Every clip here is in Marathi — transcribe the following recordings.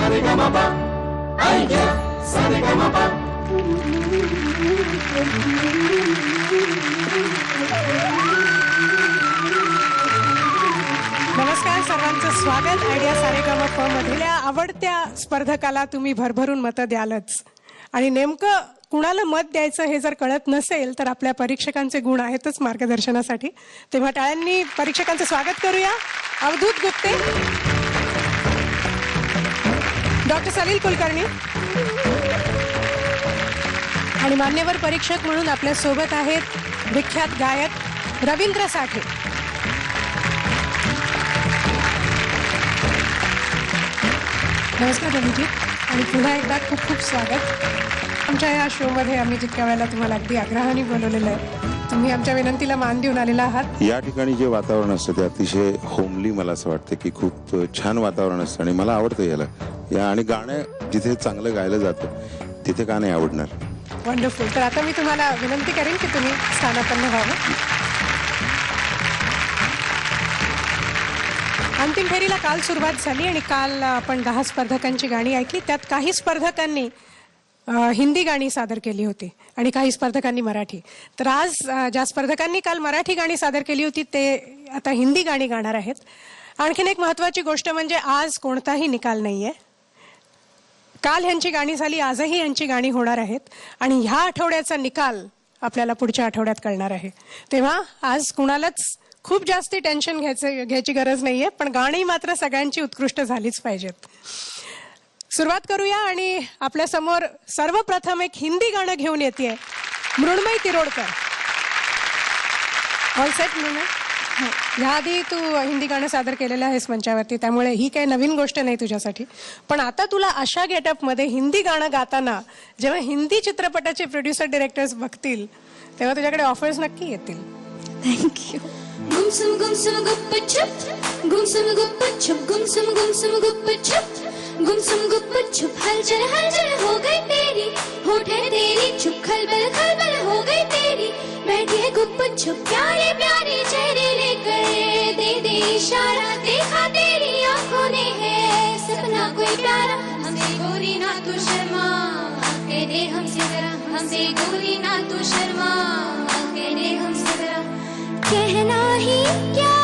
Saregama idea Saregama. नमस्कार सर्वांचं स्वागत आयडिया सारेगामा मधल्या आवडत्या स्पर्धकाला तुम्ही भरभरून मतं द्यालच आणि नेमकं कुणाला मत द्यायचं हे जर कळत नसेल तर आपल्या परीक्षकांचे गुण आहेतच मार्गदर्शनासाठी. तेव्हा टाळ्यांनी परीक्षकांचं स्वागत करूया. अवधूत गुप्ते, डॉक्टर सलील कुलकर्णी आणि मान्यवर परीक्षक म्हणून आपल्या सोबत आहेत विख्यात गायक रवींद्र साठे. नमस्कार रवीजी आणि पुन्हा एकदा खूप खूप स्वागत. आमच्या या शोमध्ये आम्ही जितक्या वेळेला तुम्हाला अगदी आग्रहाने बोलवलेलं आहे, तुम्ही आमच्या विनंतीला मान देऊन आलेला आहात. या ठिकाणी जे वातावरण असतं ते अतिशय होमली मला असं वाटतं की खूप छान वातावरण असतं आणि मला आवडतं याला या आणि गाणं जिथे चांगलं गायलं जातं तिथे का नाही आवडणार. वंडरफुल. तर आता मी तुम्हाला विनंती करेन की तुम्ही स्थानापन्न व्हावं. अंतिम फेरीला काल सुरुवात झाली आणि काल आपण 10 स्पर्धकांची गाणी ऐकली. त्यात काही स्पर्धकांनी हिंदी गाणी सादर केली होती आणि काही स्पर्धकांनी मराठी. तर आज ज्या स्पर्धकांनी काल मराठी गाणी सादर केली होती ते आता हिंदी गाणी गाणार आहेत. आणखीन एक महत्त्वाची गोष्ट म्हणजे आज कोणताही निकाल नाहीये. काल ह्यांची गाणी झाली, आजही यांची गाणी होणार आहेत आणि ह्या आठवड्याचा निकाल आपल्याला पुढच्या आठवड्यात कळणार आहे. तेव्हा आज कुणालाच खूप जास्ती टेन्शन घ्यायची गरज नाहीये, पण गाणी मात्र सगळ्यांची उत्कृष्ट झालीच पाहिजेत. सुरुवात करूया आणि आपल्या समोर सर्वप्रथम एक हिंदी गाणं घेऊन येते मृण्मयी तिरोडकर. All set Mrunmayi? ह्याआधी तू हिंदी गाणं सादर केलेलं आहेस मंचावरती, त्यामुळे ही काही नवीन गोष्ट नाही तुझ्यासाठी. पण आता तुला अशा गेटअपमध्ये हिंदी गाणं गाताना जेव्हा हिंदी चित्रपटाचे प्रोड्युसर डिरेक्टर्स बघतील तेव्हा तुझ्याकडे ऑफर्स नक्की येतील. थँक्यू. गुमसुम गुमसुम गुप्प छुप गुमसुम गुप्प छुप गुमसुम गुमसुम गुप्प छुप गुमसुम गुप्प छुप हलचल हलचल हो गई तेरी होठे तेरी चुप खलबल खलबल हो गई तेरी बैठी है गुप्प छुप प्यारे प्यारे चेहरे लेकर दे दे इशारा देखा तेरी आंखों ने है सपना कोई प्यारा हमसे गोरी ना तू शर्मा कह दे हमसे जरा हमसे गोरी ना तू शर्मा कह दे हमसे जरा कहना ही क्या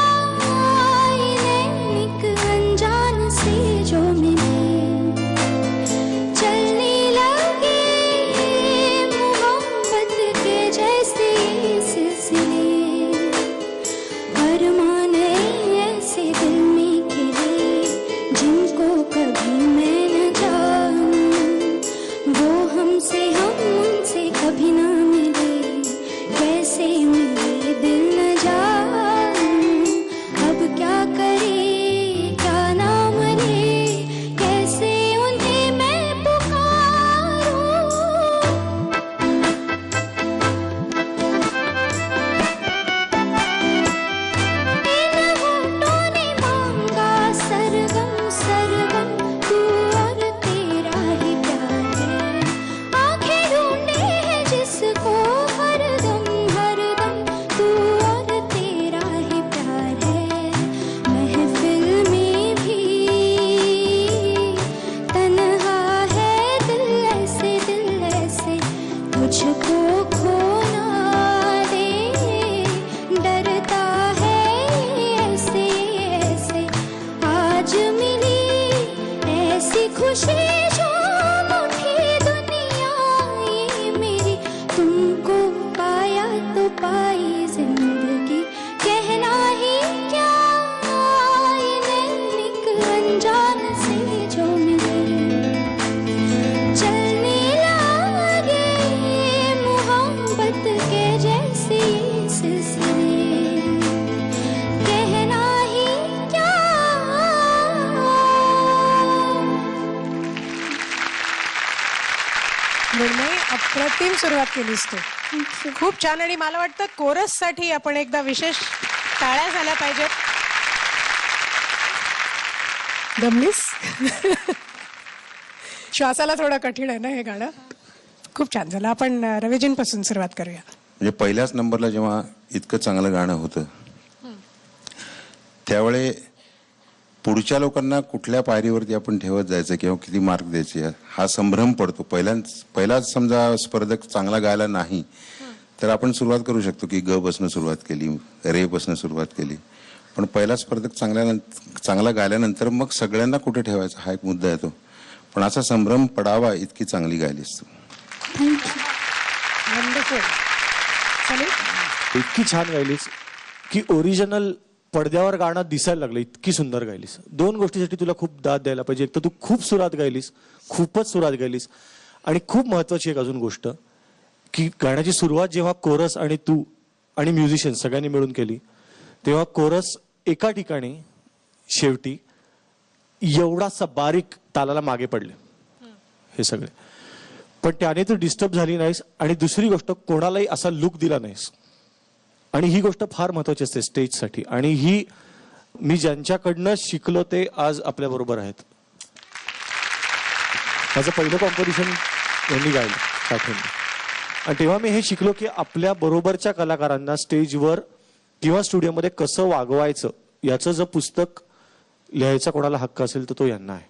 एक अनजान से जो मिले चलने लगे मोहब्बत के जैसे सिलसिले अरमान ऐसे दिल में खिले जिनको कभी मैं न जानूं वो हमसे हम उनसे कभी ना मिले कैसे मिले दिल न जानूं अब क्या करे क्या ना मरे कैसे उन्हें मैं पुकारूं इन होठों ने मांगा सरगम सरगम तू और तेरा ही प्यार है आंखें ढूंढे हैं जिसको हरदम हरदम तू और तेरा ही प्यार है महफिल में भी तन्हा है दिल ऐसे तुझको खो ना दे डरता है ऐसे ऐसे आज मिली ऐसी खुशी जो मुझे दुनिया ये मेरी तुमको पाया तो पाई जिंदगी कहना ही क्या एक अनजान से जो मिले चलने लगे मोहब्बत के जैसे सिलसिले कहना ही क्या. मृण्मयी, अप्रतिम सुरुवात केलीस तू. खूप छान. आणि मला वाटतं कोरस साठी आपण एकदा विशेष टाळ्या झाल्या पाहिजेत. दमलीस? श्वासाला थोडं कठीण आहे ना हे गाणं. खूप छान झालं. आपण रवीजींपासून सुरुवात करूया. म्हणजे पहिल्याच नंबरला जेव्हा इतकं चांगलं गाणं होतं त्यावेळी पुढच्या लोकांना कुठल्या पायरीवरती आपण ठेवत जायचं किंवा किती मार्क द्यायचे हा संभ्रम पडतो. पहिलाच समजा स्पर्धक चांगला गायला नाही तर आपण सुरुवात करू शकतो की ग पासून सुरुवात केली, रे पासून सुरुवात केली. पण पहिला स्पर्धक चांगला गायल्यानंतर मग सगळ्यांना कुठे ठेवायचा हा एक मुद्दा येतो. पण असा संभ्रम पडावा इतकी चांगली गायलीस तू. वंडरफुल. सलीम, इतकी छान गायलीस की ओरिजिनल पडद्यावर गाणं दिसायला लागलं, इतकी सुंदर गायलीस. दोन गोष्टीसाठी तुला खूप दाद द्यायला पाहिजे. एक तर तू खूप सुरात गायलीस, खूपच सुरात गायलीस. आणि खूप महत्वाची एक अजून गोष्ट की गाण्याची सुरुवात जेव्हा कोरस आणि तू आणि म्युझिशियन सगळ्यांनी मिळून केली तेव्हा कोरस एका ठिकाणी शेवटी एवढासा बारीक तालाला मागे पडले हे सगळे. पण त्याने तू डिस्टर्ब झाली नाहीस आणि दुसरी गोष्ट कोणालाही असा लुक दिला नाहीस. आणि ही गोष्ट फार महत्वाची असते स्टेजसाठी. आणि ही मी ज्यांच्याकडनं शिकलो ते आज आपल्या बरोबर आहेत. माझं पहिलं कॉम्पोजिशन यांनी गायलं साठेंनी. आणि तेव्हा मी हे शिकलो की आपल्या बरोबरच्या कलाकारांना स्टेजवर किंवा स्टुडिओमध्ये कसं वागवायचं याचं जर पुस्तक लिहायचा कोणाला हक्क असेल तर तो यांना आहे.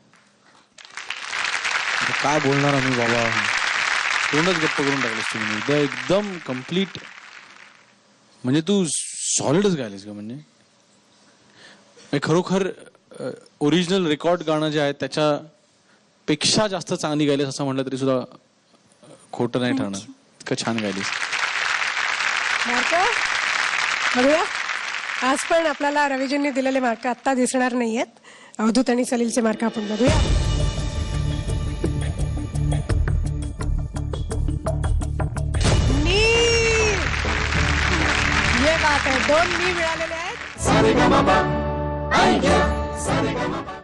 काय बोलणार आम्ही बाबा, तोंडच गप्प करून टाकलेस तुम्ही उद्या एकदम कम्प्लीट. म्हणजे तू सॉलिडच गायलीस का? म्हणजे खरोखर ओरिजिनल रेकॉर्ड गाणं जे आहे त्याच्यापेक्षा जास्त चांगली गायलीस असं म्हटलं तरी सुद्धा खोटं नाही ठरणार. इतकं छान गायलीस. मार्क बघूया. आज पण आपल्याला रविजींनी दिलेले मार्क आत्ता दिसणार नाहीयेत. अवधूत आणि सलीलचे मार्क आपण बघूया. ये बात आहे, 2 मी मिळालेले आहेत. सारेगामापा, ऐका सारेगामापा.